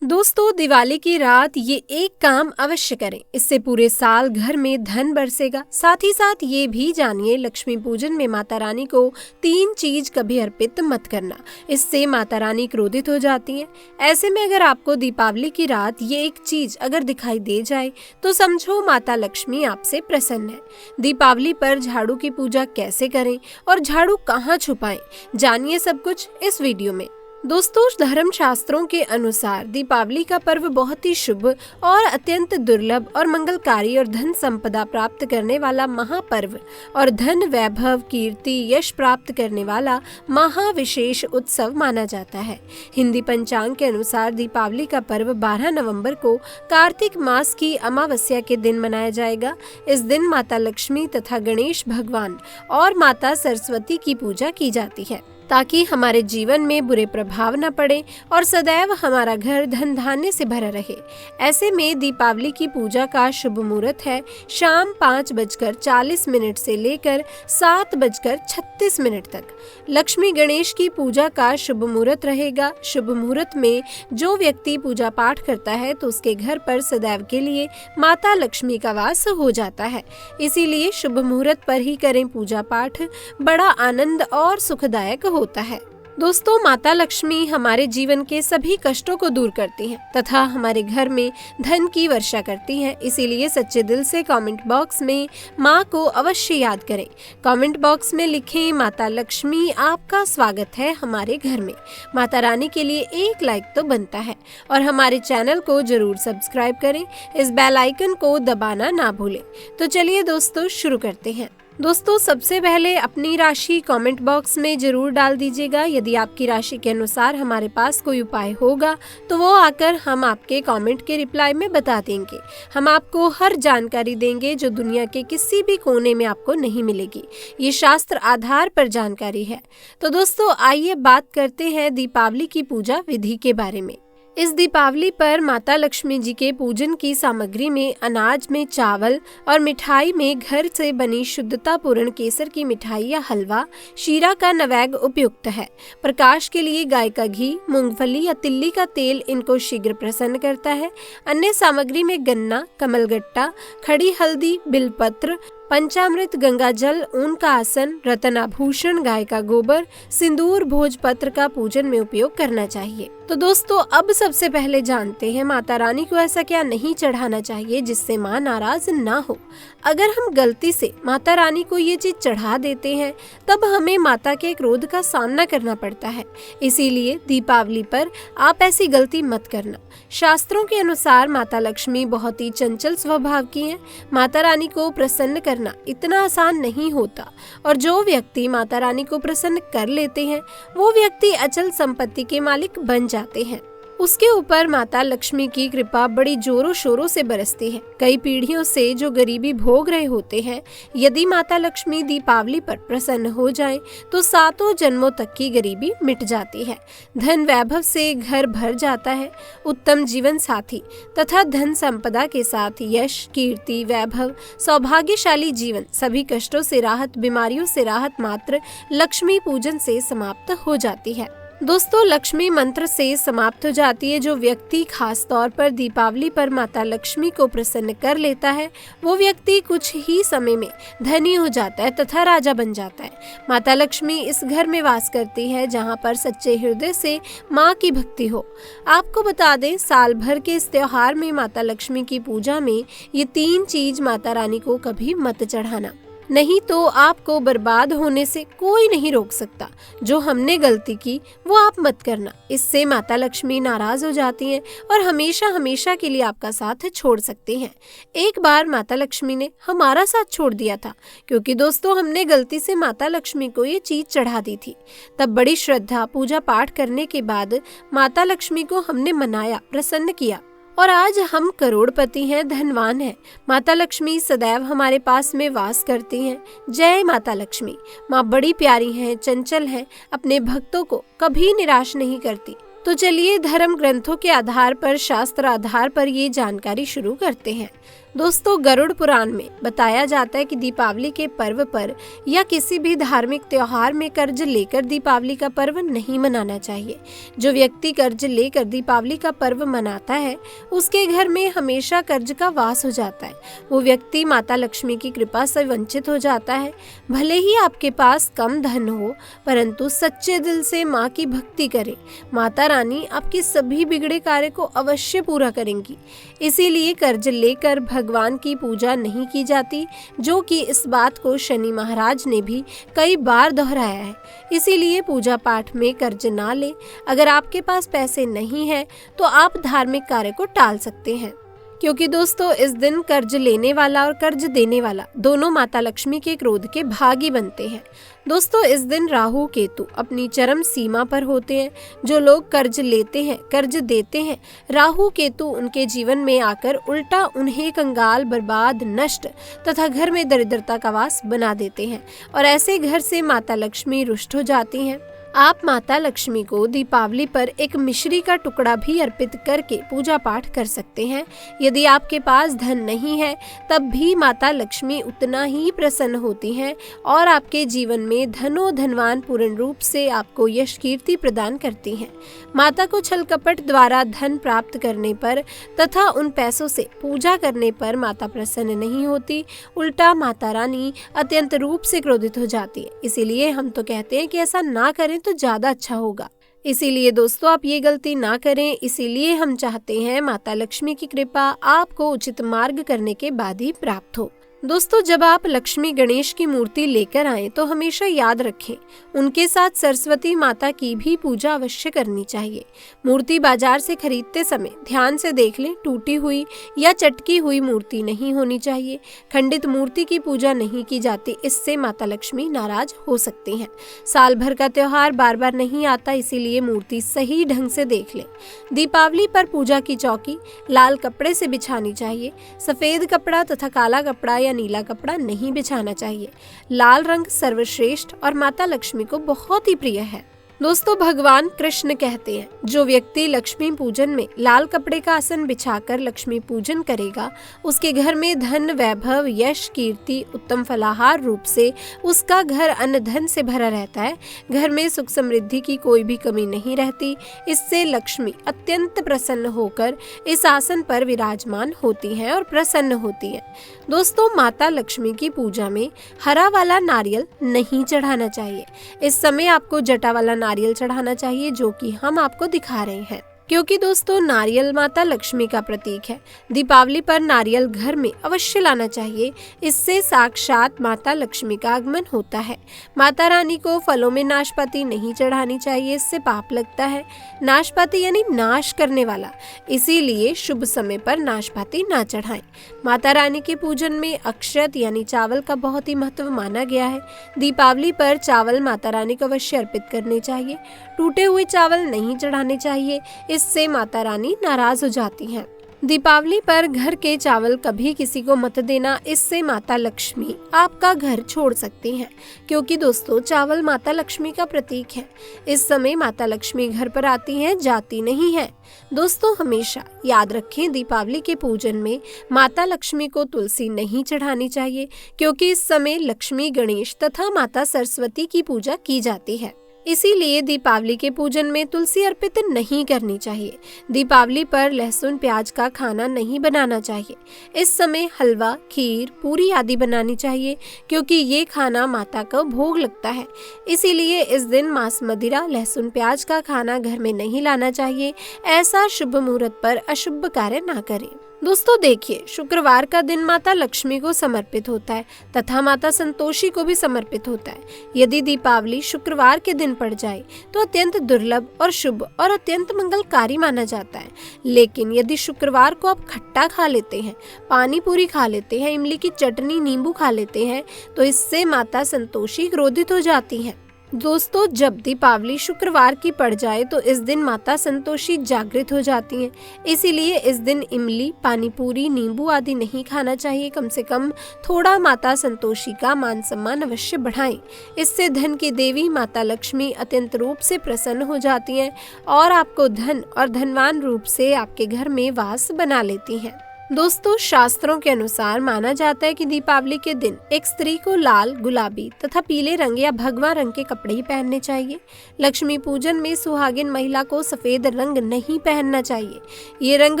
दोस्तों, दिवाली की रात ये एक काम अवश्य करें, इससे पूरे साल घर में धन बरसेगा। साथ ही साथ ये भी जानिए, लक्ष्मी पूजन में माता रानी को 3 चीज कभी अर्पित मत करना, इससे माता रानी क्रोधित हो जाती हैं। ऐसे में अगर आपको दीपावली की रात ये एक चीज अगर दिखाई दे जाए तो समझो माता लक्ष्मी आपसे प्रसन्न है। दीपावली पर झाड़ू की पूजा कैसे करें और झाड़ू कहाँ छुपाएं, जानिए सब कुछ इस वीडियो में। दोस्तों, धर्म शास्त्रों के अनुसार दीपावली का पर्व बहुत ही शुभ और अत्यंत दुर्लभ और मंगलकारी और धन संपदा प्राप्त करने वाला महापर्व और धन वैभव कीर्ति यश प्राप्त करने वाला महाविशेष उत्सव माना जाता है। हिंदी पंचांग के अनुसार दीपावली का पर्व 12 नवंबर को कार्तिक मास की अमावस्या के दिन मनाया जाएगा। इस दिन माता लक्ष्मी तथा गणेश भगवान और माता सरस्वती की पूजा की जाती है ताकि हमारे जीवन में बुरे प्रभाव न पड़े और सदैव हमारा घर धन धान्य से भरा रहे। ऐसे में दीपावली की पूजा का शुभ मुहूर्त है शाम 5:40 से लेकर 7:36 तक। लक्ष्मी गणेश की पूजा का शुभ मुहूर्त रहेगा। शुभ मुहूर्त में जो व्यक्ति पूजा पाठ करता है तो उसके घर पर सदैव के लिए माता लक्ष्मी का वास हो जाता है। इसीलिए शुभ मुहूर्त पर ही करें पूजा पाठ, बड़ा आनंद और सुखदायक होता है। दोस्तों, माता लक्ष्मी हमारे जीवन के सभी कष्टों को दूर करती हैं तथा हमारे घर में धन की वर्षा करती हैं। इसीलिए सच्चे दिल से कमेंट बॉक्स में माँ को अवश्य याद करें। कमेंट बॉक्स में लिखें, माता लक्ष्मी आपका स्वागत है हमारे घर में। माता रानी के लिए एक लाइक तो बनता है और हमारे चैनल को जरूर सब्सक्राइब करें। इस बेल आइकन को दबाना ना भूलें। तो चलिए दोस्तों, शुरू करते हैं। दोस्तों, सबसे पहले अपनी राशि कमेंट बॉक्स में जरूर डाल दीजिएगा। यदि आपकी राशि के अनुसार हमारे पास कोई उपाय होगा तो वो आकर हम आपके कमेंट के रिप्लाई में बता देंगे। हम आपको हर जानकारी देंगे जो दुनिया के किसी भी कोने में आपको नहीं मिलेगी। ये शास्त्र आधार पर जानकारी है। तो दोस्तों, आइए बात करते हैं दीपावली की पूजा विधि के बारे में। इस दीपावली पर माता लक्ष्मी जी के पूजन की सामग्री में अनाज में चावल और मिठाई में घर से बनी शुद्धता पूर्ण केसर की मिठाई या हलवा, शीरा का नैवेद्य उपयुक्त है। प्रकाश के लिए गाय का घी, मूंगफली या तिल्ली का तेल इनको शीघ्र प्रसन्न करता है। अन्य सामग्री में गन्ना, कमलगट्टा, खड़ी हल्दी, बिलपत्र, पंचामृत, गंगा जल, ऊन का आसन, रत्नाभूषण, गाय का गोबर, सिंदूर, भोजपत्र का पूजन में उपयोग करना चाहिए। तो दोस्तों, अब सबसे पहले जानते हैं माता रानी को ऐसा क्या नहीं चढ़ाना चाहिए जिससे माँ नाराज ना हो। अगर हम गलती से माता रानी को ये चीज चढ़ा देते हैं तब हमें माता के क्रोध का सामना करना पड़ता है। इसीलिए दीपावली पर आप ऐसी गलती मत करना। शास्त्रों के अनुसार माता लक्ष्मी बहुत ही चंचल स्वभाव की हैं। माता रानी को प्रसन्न करना इतना आसान नहीं होता और जो व्यक्ति माता रानी को प्रसन्न कर लेते हैं वो व्यक्ति अचल संपत्ति के मालिक बन जाते हैं। उसके ऊपर माता लक्ष्मी की कृपा बड़ी जोरों शोरों से बरसती है। कई पीढ़ियों से जो गरीबी भोग रहे होते हैं, यदि माता लक्ष्मी दीपावली पर प्रसन्न हो जाएं, तो 7 जन्मों तक की गरीबी मिट जाती है। धन वैभव से घर भर जाता है। उत्तम जीवन साथी तथा धन संपदा के साथ यश, कीर्ति, वैभव, सौभाग्यशाली जीवन, सभी कष्टों से राहत, बीमारियों से राहत मात्र लक्ष्मी पूजन से समाप्त हो जाती है। दोस्तों, लक्ष्मी मंत्र से समाप्त हो जाती है। जो व्यक्ति खास तौर पर दीपावली पर माता लक्ष्मी को प्रसन्न कर लेता है वो व्यक्ति कुछ ही समय में धनी हो जाता है तथा राजा बन जाता है। माता लक्ष्मी इस घर में वास करती है जहाँ पर सच्चे हृदय से माँ की भक्ति हो। आपको बता दें, साल भर के इस त्योहार में माता लक्ष्मी की पूजा में ये 3 चीज माता रानी को कभी मत चढ़ाना, नहीं तो आपको बर्बाद होने से कोई नहीं रोक सकता। जो हमने गलती की वो आप मत करना, इससे माता लक्ष्मी नाराज हो जाती हैं और हमेशा हमेशा के लिए आपका साथ छोड़ सकते हैं। एक बार माता लक्ष्मी ने हमारा साथ छोड़ दिया था क्योंकि दोस्तों हमने गलती से माता लक्ष्मी को ये चीज चढ़ा दी थी। तब बड़ी श्रद्धा पूजा पाठ करने के बाद माता लक्ष्मी को हमने मनाया, प्रसन्न किया और आज हम करोड़पति हैं, धनवान हैं। माता लक्ष्मी सदैव हमारे पास में वास करती हैं। जय माता लक्ष्मी। माँ बड़ी प्यारी हैं, चंचल हैं, अपने भक्तों को कभी निराश नहीं करती। तो चलिए धर्म ग्रंथों के आधार पर, शास्त्र आधार पर ये जानकारी शुरू करते हैं। दोस्तों, गरुड़ पुराण में बताया जाता है कि दीपावली के पर्व पर या किसी भी धार्मिक त्योहार में कर्ज लेकर दीपावली का पर्व नहीं मनाना चाहिए। जो व्यक्ति कर्ज लेकर दीपावली का पर्व मनाता है उसके घर में हमेशा कर्ज का वास हो जाता है। वो व्यक्ति माता लक्ष्मी की कृपा से वंचित हो जाता है। भले ही आपके पास कम धन हो, परंतु सच्चे दिल से माँ की भक्ति करें, माता रानी आपके सभी बिगड़े कार्य को अवश्य पूरा करेंगी। इसीलिए कर्ज लेकर भगवान की पूजा नहीं की जाती, जो कि इस बात को शनि महाराज ने भी कई बार दोहराया है। इसीलिए पूजा पाठ में कर्ज ना लें। अगर आपके पास पैसे नहीं है तो आप धार्मिक कार्य को टाल सकते हैं, क्योंकि दोस्तों इस दिन कर्ज लेने वाला और कर्ज देने वाला दोनों माता लक्ष्मी के क्रोध के भागी बनते हैं। दोस्तों, इस दिन राहु केतु अपनी चरम सीमा पर होते हैं। जो लोग कर्ज लेते हैं, कर्ज देते हैं, राहु केतु उनके जीवन में आकर उल्टा उन्हें कंगाल, बर्बाद, नष्ट तथा घर में दरिद्रता का वास बना देते हैं और ऐसे घर से माता लक्ष्मी रुष्ट हो जाती हैं। आप माता लक्ष्मी को दीपावली पर एक मिश्री का टुकड़ा भी अर्पित करके पूजा पाठ कर सकते हैं। यदि आपके पास धन नहीं है तब भी माता लक्ष्मी उतना ही प्रसन्न होती हैं और आपके जीवन में धनो धनवान पूर्ण रूप से आपको यश कीर्ति प्रदान करती हैं। माता को छल कपट द्वारा धन प्राप्त करने पर तथा उन पैसों से पूजा करने पर माता प्रसन्न नहीं होती, उल्टा माता रानी अत्यंत रूप से क्रोधित हो जाती है। इसीलिए हम तो कहते हैं कि ऐसा ना करें तो ज्यादा अच्छा होगा। इसीलिए दोस्तों आप ये गलती ना करें। इसीलिए हम चाहते हैं माता लक्ष्मी की कृपा आपको उचित मार्ग करने के बाद ही प्राप्त हो। दोस्तों, जब आप लक्ष्मी गणेश की मूर्ति लेकर आएं तो हमेशा याद रखें उनके साथ सरस्वती माता की भी पूजा अवश्य करनी चाहिए। मूर्ति बाजार से खरीदते समय ध्यान से देख लें, टूटी हुई या चटकी हुई मूर्ति नहीं होनी चाहिए। खंडित मूर्ति की पूजा नहीं की जाती, इससे माता लक्ष्मी नाराज हो सकती हैं। साल भर का त्योहार बार बार नहीं आता, इसीलिए मूर्ति सही ढंग से देख लें। दीपावली पर पूजा की चौकी लाल कपड़े से बिछानी चाहिए। सफेद कपड़ा तथा काला कपड़ा या नीला कपड़ा नहीं बिछाना चाहिए। लाल रंग सर्वश्रेष्ठ और माता लक्ष्मी को बहुत ही प्रिय है। दोस्तों, भगवान कृष्ण कहते हैं, जो व्यक्ति लक्ष्मी पूजन में लाल कपड़े का आसन बिछाकर लक्ष्मी पूजन करेगा उसके घर में धन, वैभव, यश, कीर्ति, उत्तम फलाहार रूप से उसका घर अन्न धन से भरा रहता है। घर में सुख समृद्धि की कोई भी कमी नहीं रहती। इससे लक्ष्मी अत्यंत प्रसन्न होकर इस आसन पर विराजमान होती हैं और प्रसन्न होती हैं। दोस्तों, माता लक्ष्मी की पूजा में हरा वाला नारियल नहीं चढ़ाना चाहिए। इस समय आपको जटा वाला नारियल चढ़ाना चाहिए, जो कि हम आपको दिखा रहे हैं, क्योंकि दोस्तों नारियल माता लक्ष्मी का प्रतीक है। दीपावली पर नारियल घर में अवश्य लाना चाहिए। इससे साक्षात माता लक्ष्मी का आगमन होता है। माता रानी को फलों में नाशपाती नहीं चढ़ानी चाहिए, इससे पाप लगता है। नाशपाती यानी नाश करने वाला, इसीलिए शुभ समय पर नाशपाती ना चढ़ाएं। माता रानी के पूजन में अक्षत यानी चावल का बहुत ही महत्व माना गया है। दीपावली पर चावल माता रानी को अवश्य अर्पित करने चाहिए। टूटे हुए चावल नहीं चढ़ाने चाहिए, इससे माता रानी नाराज हो जाती हैं। दीपावली पर घर के चावल कभी किसी को मत देना, इससे माता लक्ष्मी आपका घर छोड़ सकती हैं, क्योंकि दोस्तों चावल माता लक्ष्मी का प्रतीक है। इस समय माता लक्ष्मी घर पर आती हैं, जाती नहीं है। दोस्तों, हमेशा याद रखें दीपावली के पूजन में माता लक्ष्मी को तुलसी नहीं चढ़ानी चाहिए, क्योंकि इस समय लक्ष्मी, गणेश तथा माता सरस्वती की पूजा की जाती है। इसीलिए दीपावली के पूजन में तुलसी अर्पित नहीं करनी चाहिए। दीपावली पर लहसुन प्याज का खाना नहीं बनाना चाहिए। इस समय हलवा, खीर, पूरी आदि बनानी चाहिए, क्योंकि ये खाना माता को भोग लगता है। इसीलिए इस दिन मांस, मदिरा, लहसुन प्याज का खाना घर में नहीं लाना चाहिए। ऐसा शुभ मुहूर्त पर अशुभ कार्य ना करें। दोस्तों देखिए, शुक्रवार का दिन माता लक्ष्मी को समर्पित होता है तथा माता संतोषी को भी समर्पित होता है। यदि दीपावली शुक्रवार के दिन पड़ जाए तो अत्यंत दुर्लभ और शुभ और अत्यंत मंगलकारी माना जाता है। लेकिन यदि शुक्रवार को आप खट्टा खा लेते हैं, पानी पूरी खा लेते हैं, इमली की चटनी, नींबू खा लेते हैं, तो इससे माता संतोषी क्रोधित हो जाती हैं। दोस्तों, जब दीपावली शुक्रवार की पड़ जाए तो इस दिन माता संतोषी जागृत हो जाती हैं। इसीलिए इस दिन इमली, पानी पूरी, नींबू आदि नहीं खाना चाहिए। कम से कम थोड़ा माता संतोषी का मान सम्मान अवश्य बढ़ाएं। इससे धन की देवी माता लक्ष्मी अत्यंत रूप से प्रसन्न हो जाती हैं और आपको धन और धनवान रूप से आपके घर में वास बना लेती हैं। दोस्तों, शास्त्रों के अनुसार माना जाता है कि दीपावली के दिन एक स्त्री को लाल, गुलाबी तथा पीले रंग या भगवा रंग के कपड़े ही पहनने चाहिए। लक्ष्मी पूजन में सुहागिन महिला को सफेद रंग नहीं पहनना चाहिए। ये रंग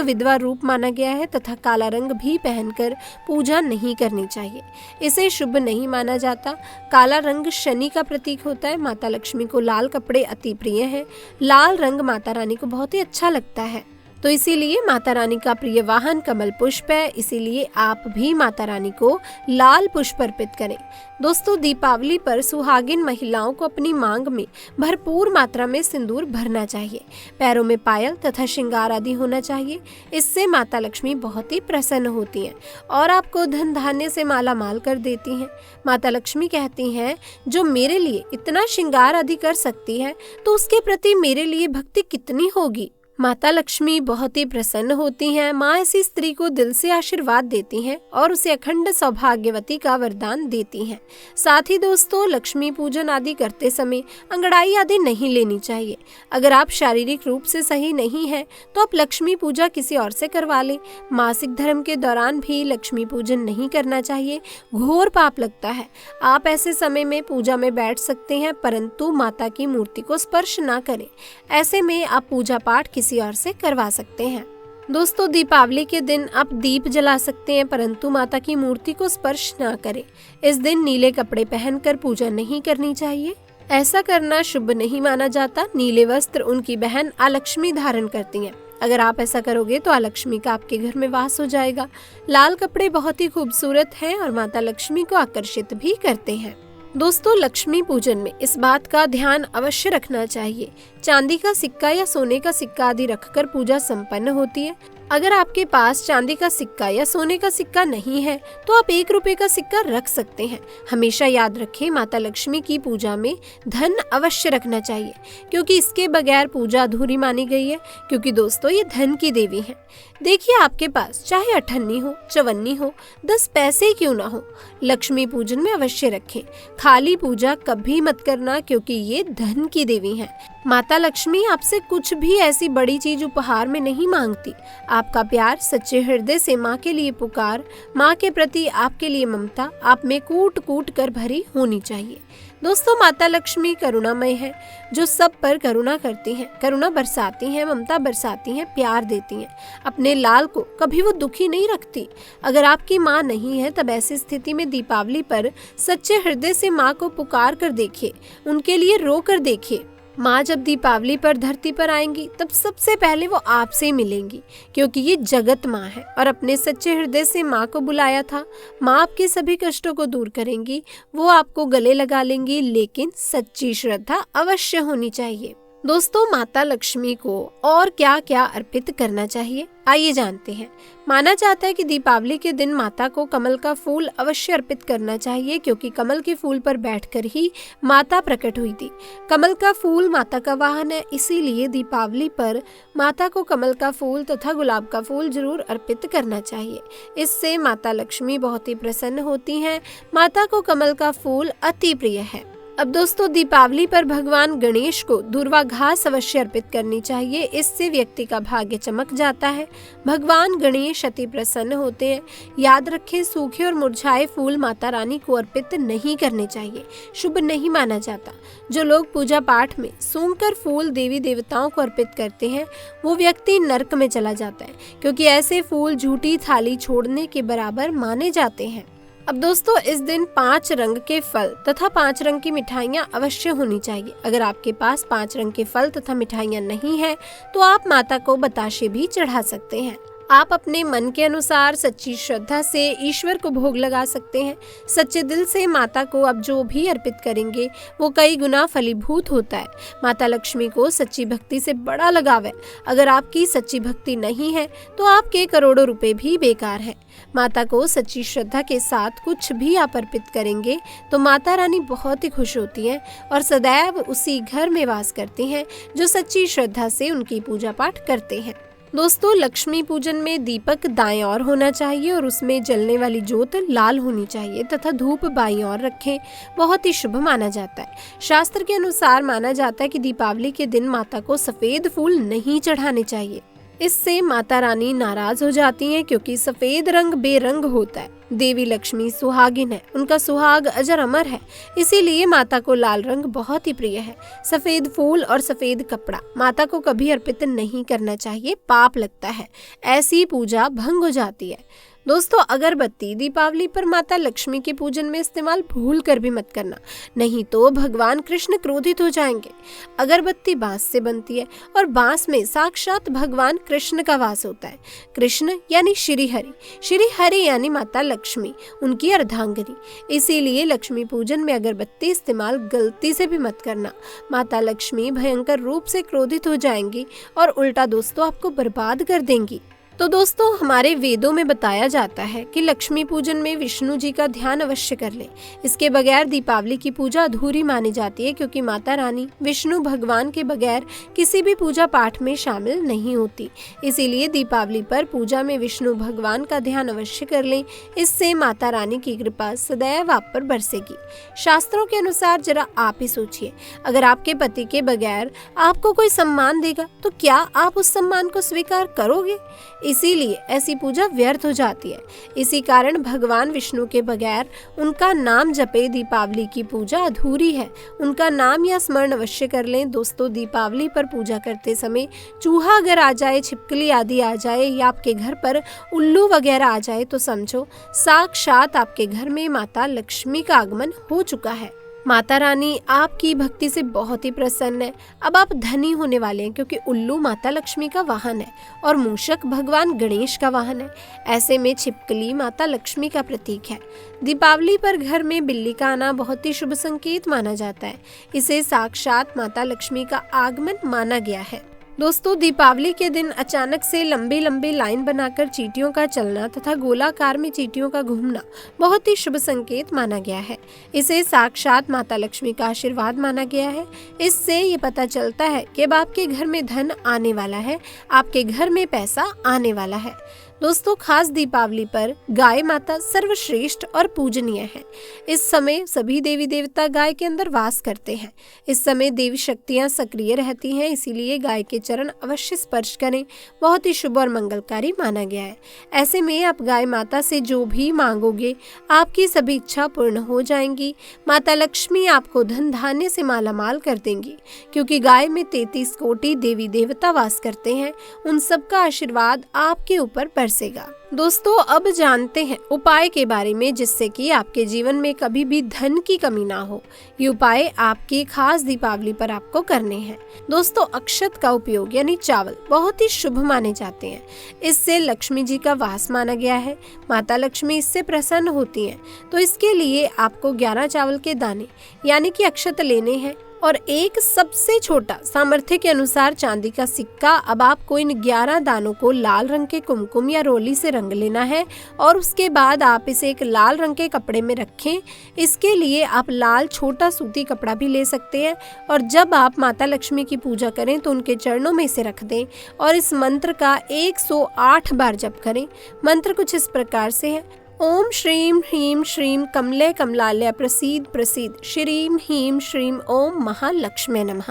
विधवा रूप माना गया है तथा काला रंग भी पहनकर पूजा नहीं करनी चाहिए। इसे शुभ नहीं माना जाता। काला रंग शनि का प्रतीक होता है। माता लक्ष्मी को लाल कपड़े अति प्रिय हैं। लाल रंग माता रानी को बहुत ही अच्छा लगता है, तो इसीलिए माता रानी का प्रिय वाहन कमल पुष्प है। इसीलिए आप भी माता रानी को लाल पुष्प अर्पित करें। दोस्तों, दीपावली पर सुहागिन महिलाओं को अपनी मांग में भरपूर मात्रा में सिंदूर भरना चाहिए। पैरों में पायल तथा श्रृंगार आदि होना चाहिए। इससे माता लक्ष्मी बहुत ही प्रसन्न होती हैं और आपको धन धान्य से माला माल कर देती हैं। माता लक्ष्मी कहती हैं, जो मेरे लिए इतना श्रृंगार आदि कर सकती है तो उसके प्रति मेरे लिए भक्ति कितनी होगी। माता लक्ष्मी बहुत ही प्रसन्न होती हैं। माँ ऐसी स्त्री को दिल से आशीर्वाद देती हैं और उसे अखंड सौभाग्यवती का वरदान देती हैं। साथ ही दोस्तों, लक्ष्मी पूजन आदि करते समय अंगड़ाई आदि नहीं लेनी चाहिए। अगर आप शारीरिक रूप से सही नहीं हैं तो आप लक्ष्मी पूजा किसी और से करवा लें। मासिक धर्म के दौरान भी लक्ष्मी पूजन नहीं करना चाहिए, घोर पाप लगता है। आप ऐसे समय में पूजा में बैठ सकते हैं, परंतु माता की मूर्ति को स्पर्श ना करें। ऐसे में आप पूजा पाठ किसी और से करवा सकते हैं। दोस्तों, दीपावली के दिन आप दीप जला सकते हैं, परंतु माता की मूर्ति को स्पर्श ना करें। इस दिन नीले कपड़े पहनकर पूजा नहीं करनी चाहिए। ऐसा करना शुभ नहीं माना जाता। नीले वस्त्र उनकी बहन अलक्ष्मी धारण करती हैं। अगर आप ऐसा करोगे तो अलक्ष्मी का आपके घर में वास हो जाएगा। लाल कपड़े बहुत ही खूबसूरत हैं और माता लक्ष्मी को आकर्षित भी करते हैं। दोस्तों, लक्ष्मी पूजन में इस बात का ध्यान अवश्य रखना चाहिए, चांदी का सिक्का या सोने का सिक्का आदि रखकर पूजा संपन्न होती है। अगर आपके पास चांदी का सिक्का या सोने का सिक्का नहीं है तो आप 1 रुपए का सिक्का रख सकते हैं। हमेशा याद रखें, माता लक्ष्मी की पूजा में धन अवश्य रखना चाहिए, क्योंकि इसके बगैर पूजा अधूरी मानी गई है। क्योंकि दोस्तों, ये धन की देवी है। देखिए, आपके पास चाहे 58 हो, 54 हो, 10 पैसे क्यों ना हो, लक्ष्मी पूजन में अवश्य रखें। खाली पूजा कभी मत करना, क्योंकि ये धन की देवी है। माता लक्ष्मी आपसे कुछ भी ऐसी बड़ी चीज उपहार में नहीं मांगती। आपका प्यार, सच्चे हृदय से माँ के लिए पुकार, माँ के प्रति आपके लिए ममता आप में कूट कूट कर भरी होनी चाहिए। दोस्तों, माता लक्ष्मी करुणामय है, जो सब पर करुणा करती हैं, करुणा बरसाती हैं, ममता बरसाती हैं, प्यार देती हैं। अपने लाल को कभी वो दुखी नहीं रखती। अगर आपकी माँ नहीं है तब ऐसी स्थिति में दीपावली पर सच्चे हृदय से माँ को पुकार कर देखिए, उनके लिए रो कर देखिए। माँ जब दीपावली पर धरती पर आएंगी तब सबसे पहले वो आपसे मिलेंगी, क्योंकि ये जगत माँ है और अपने सच्चे हृदय से माँ को बुलाया था। माँ आपके सभी कष्टों को दूर करेंगी, वो आपको गले लगा लेंगी, लेकिन सच्ची श्रद्धा अवश्य होनी चाहिए। दोस्तों, माता लक्ष्मी को और क्या क्या अर्पित करना चाहिए, आइए जानते हैं। माना जाता है कि दीपावली के दिन माता को कमल का फूल अवश्य अर्पित करना चाहिए, क्योंकि कमल के फूल पर बैठकर ही माता प्रकट हुई थी। कमल का फूल माता का वाहन है, इसीलिए दीपावली पर माता को कमल का फूल तथा गुलाब का फूल जरूर अर्पित करना चाहिए। इससे माता लक्ष्मी बहुत ही प्रसन्न होती हैं। माता को कमल का फूल अति प्रिय है। अब दोस्तों, दीपावली पर भगवान गणेश को दूर्वा घास अवश्य अर्पित करनी चाहिए। इससे व्यक्ति का भाग्य चमक जाता है। भगवान गणेश अति प्रसन्न होते हैं। याद रखें, सूखे और मुरझाए फूल माता रानी को अर्पित नहीं करने चाहिए, शुभ नहीं माना जाता। जो लोग पूजा पाठ में सूंघकर फूल देवी देवताओं को अर्पित करते हैं, वो व्यक्ति नरक में चला जाता है, क्योंकि ऐसे फूल झूठी थाली छोड़ने के बराबर माने जाते हैं। अब दोस्तों, इस दिन 5 रंग के फल तथा 5 रंग की मिठाइयाँ अवश्य होनी चाहिए। अगर आपके पास 5 रंग के फल तथा मिठाइयाँ नहीं है तो आप माता को बताशे भी चढ़ा सकते हैं। आप अपने मन के अनुसार सच्ची श्रद्धा से ईश्वर को भोग लगा सकते हैं। सच्चे दिल से माता को आप जो भी अर्पित करेंगे वो कई गुना फलीभूत होता है। माता लक्ष्मी को सच्ची भक्ति से बड़ा लगाव है। अगर आपकी सच्ची भक्ति नहीं है तो आपके करोड़ों रुपए भी बेकार है। माता को सच्ची श्रद्धा के साथ कुछ भी आप अर्पित करेंगे तो माता रानी बहुत ही खुश होती हैं और सदैव उसी घर में वास करती हैं जो सच्ची श्रद्धा से उनकी पूजा पाठ करते हैं। दोस्तों, लक्ष्मी पूजन में दीपक दाएं ओर होना चाहिए और उसमें जलने वाली ज्योत लाल होनी चाहिए तथा धूप बाईं ओर रखें, बहुत ही शुभ माना जाता है। शास्त्र के अनुसार माना जाता है कि दीपावली के दिन माता को सफेद फूल नहीं चढ़ाने चाहिए। इससे माता रानी नाराज हो जाती हैं क्योंकि सफेद रंग बेरंग होता है। देवी लक्ष्मी सुहागिन है, उनका सुहाग अजर अमर है, इसीलिए माता को लाल रंग बहुत ही प्रिय है। सफेद फूल और सफेद कपड़ा माता को कभी अर्पित नहीं करना चाहिए, पाप लगता है, ऐसी पूजा भंग हो जाती है। दोस्तों, अगरबत्ती दीपावली पर माता लक्ष्मी के पूजन में इस्तेमाल भूल कर भी मत करना, नहीं तो भगवान कृष्ण क्रोधित हो जाएंगे। अगरबत्ती बांस से बनती है और बांस में साक्षात भगवान कृष्ण का वास होता है। कृष्ण यानी श्री हरि यानी माता लक्ष्मी, उनकी अर्धांगिनी। इसीलिए लक्ष्मी पूजन में अगरबत्ती इस्तेमाल गलती से भी मत करना। माता लक्ष्मी भयंकर रूप से क्रोधित हो जाएंगी और उल्टा दोस्तों आपको बर्बाद कर देंगी। तो दोस्तों, हमारे वेदों में बताया जाता है कि लक्ष्मी पूजन में विष्णु जी का ध्यान अवश्य कर लें। इसके बगैर दीपावली की पूजा अधूरी मानी जाती है, क्योंकि माता रानी विष्णु भगवान के बगैर किसी भी पूजा पाठ में शामिल नहीं होती। इसीलिए दीपावली पर पूजा में विष्णु भगवान का ध्यान अवश्य कर लें, इससे माता रानी की कृपा सदैव आप पर बरसेगी। शास्त्रों के अनुसार जरा आप ही सोचिए, अगर आपके पति के बगैर आपको कोई सम्मान देगा तो क्या आप उस सम्मान को स्वीकार करोगे? इसीलिए ऐसी पूजा व्यर्थ हो जाती है। इसी कारण भगवान विष्णु के बगैर उनका नाम जपे दीपावली की पूजा अधूरी है। उनका नाम या स्मरण अवश्य कर लें। दोस्तों, दीपावली पर पूजा करते समय चूहा अगर आ जाए, छिपकली आदि आ जाए या आपके घर पर उल्लू वगैरह आ जाए तो समझो साक्षात आपके घर में माता लक्ष्मी का आगमन हो चुका है। माता रानी आपकी भक्ति से बहुत ही प्रसन्न है। अब आप धनी होने वाले हैं, क्योंकि उल्लू माता लक्ष्मी का वाहन है और मूषक भगवान गणेश का वाहन है। ऐसे में छिपकली माता लक्ष्मी का प्रतीक है। दीपावली पर घर में बिल्ली का आना बहुत ही शुभ संकेत माना जाता है। इसे साक्षात माता लक्ष्मी का आगमन माना गया है। दोस्तों, दीपावली के दिन अचानक से लंबी लंबी लाइन बनाकर चींटियों का चलना तथा गोलाकार में चींटियों का घूमना बहुत ही शुभ संकेत माना गया है। इसे साक्षात माता लक्ष्मी का आशीर्वाद माना गया है। इससे ये पता चलता है कि अब आपके घर में धन आने वाला है, आपके घर में पैसा आने वाला है। दोस्तों, खास दीपावली पर गाय माता सर्वश्रेष्ठ और पूजनीय है। इस समय सभी देवी देवता गाय के अंदर वास करते हैं। इस समय देवी शक्तियां सक्रिय रहती हैं, इसीलिए गाय के चरण अवश्य स्पर्श करें, बहुत ही शुभ और मंगलकारी माना गया है। ऐसे में आप गाय माता से जो भी मांगोगे आपकी सभी इच्छा पूर्ण हो जाएंगी। माता लक्ष्मी आपको धन धान्य से मालामाल कर देंगी, क्योंकि गाय में 33 कोटि देवी देवता वास करते हैं। उन सबका आशीर्वाद आपके ऊपर बरसेगा। दोस्तों, अब जानते हैं उपाय के बारे में, जिससे कि आपके जीवन में कभी भी धन की कमी ना हो। ये उपाय आपकी खास दीपावली पर आपको करने हैं। दोस्तों, अक्षत का उपयोग यानी चावल बहुत ही शुभ माने जाते हैं। इससे लक्ष्मी जी का वास माना गया है। माता लक्ष्मी इससे प्रसन्न होती हैं। तो इसके लिए आपको 11 चावल के दाने यानी कि अक्षत लेने हैं और एक सबसे छोटा सामर्थ्य के अनुसार चांदी का सिक्का। अब आपको इन 11 दानों को लाल रंग के कुमकुम या रोली से रंग लेना है और उसके बाद आप इसे एक लाल रंग के कपड़े में रखें। इसके लिए आप लाल छोटा सूती कपड़ा भी ले सकते हैं और जब आप माता लक्ष्मी की पूजा करें तो उनके चरणों में इसे रख दें और इस मंत्र का 108 बार जप करें। मंत्र कुछ इस प्रकार से है: ओम श्रीम ह्रीम श्रीम कमले कमलालय प्रसीद प्रसीद श्रीम हीम श्रीम ओम महालक्ष्मी नमः।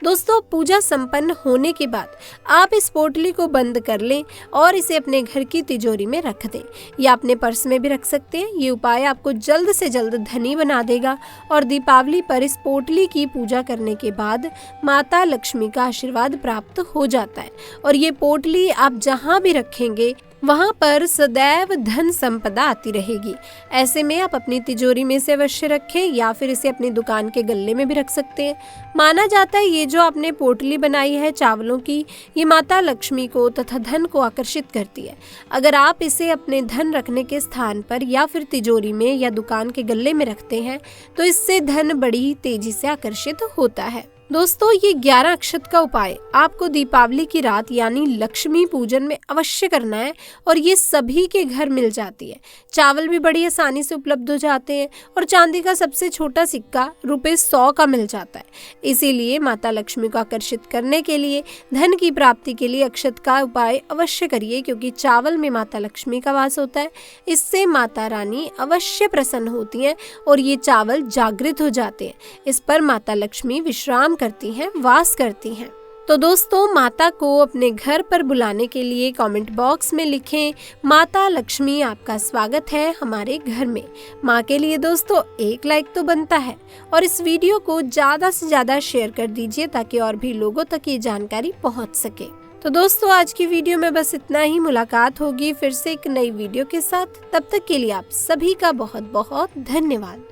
दोस्तों, पूजा संपन्न होने के बाद आप इस पोटली को बंद कर लें और इसे अपने घर की तिजोरी में रख दें या अपने पर्स में भी रख सकते हैं। ये उपाय आपको जल्द से जल्द धनी बना देगा और दीपावली पर इस पोटली की पूजा करने के बाद माता लक्ष्मी का आशीर्वाद प्राप्त हो जाता है और ये पोटली आप जहाँ भी रखेंगे वहाँ पर सदैव धन संपदा आती रहेगी। ऐसे में आप अपनी तिजोरी में से अवश्य रखें या फिर इसे अपनी दुकान के गल्ले में भी रख सकते हैं। माना जाता है ये जो आपने पोटली बनाई है चावलों की, ये माता लक्ष्मी को तथा धन को आकर्षित करती है। अगर आप इसे अपने धन रखने के स्थान पर या फिर तिजोरी में या दुकान के गल्ले में रखते हैं तो इससे धन बड़ी तेजी से आकर्षित होता है। दोस्तों, ये 11 अक्षत का उपाय आपको दीपावली की रात यानी लक्ष्मी पूजन में अवश्य करना है और ये सभी के घर मिल जाती है। चावल भी बड़ी आसानी से उपलब्ध हो जाते हैं और चांदी का सबसे छोटा सिक्का ₹100 का मिल जाता है। इसीलिए माता लक्ष्मी को आकर्षित करने के लिए, धन की प्राप्ति के लिए अक्षत का उपाय अवश्य करिए, क्योंकि चावल में माता लक्ष्मी का वास होता है। इससे माता रानी अवश्य प्रसन्न होती हैं और ये चावल जागृत हो जाते हैं। इस पर माता लक्ष्मी विश्राम करती हैं, वास करती हैं। तो दोस्तों, माता को अपने घर पर बुलाने के लिए कमेंट बॉक्स में लिखें, माता लक्ष्मी आपका स्वागत है हमारे घर में। माँ के लिए दोस्तों एक लाइक तो बनता है और इस वीडियो को ज़्यादा से ज़्यादा शेयर कर दीजिए ताकि और भी लोगों तक ये जानकारी पहुँच सके। तो दोस्तों, आज की वीडियो में बस इतना ही। मुलाकात होगी फिर से एक नई वीडियो के साथ। तब तक के लिए आप सभी का बहुत बहुत धन्यवाद।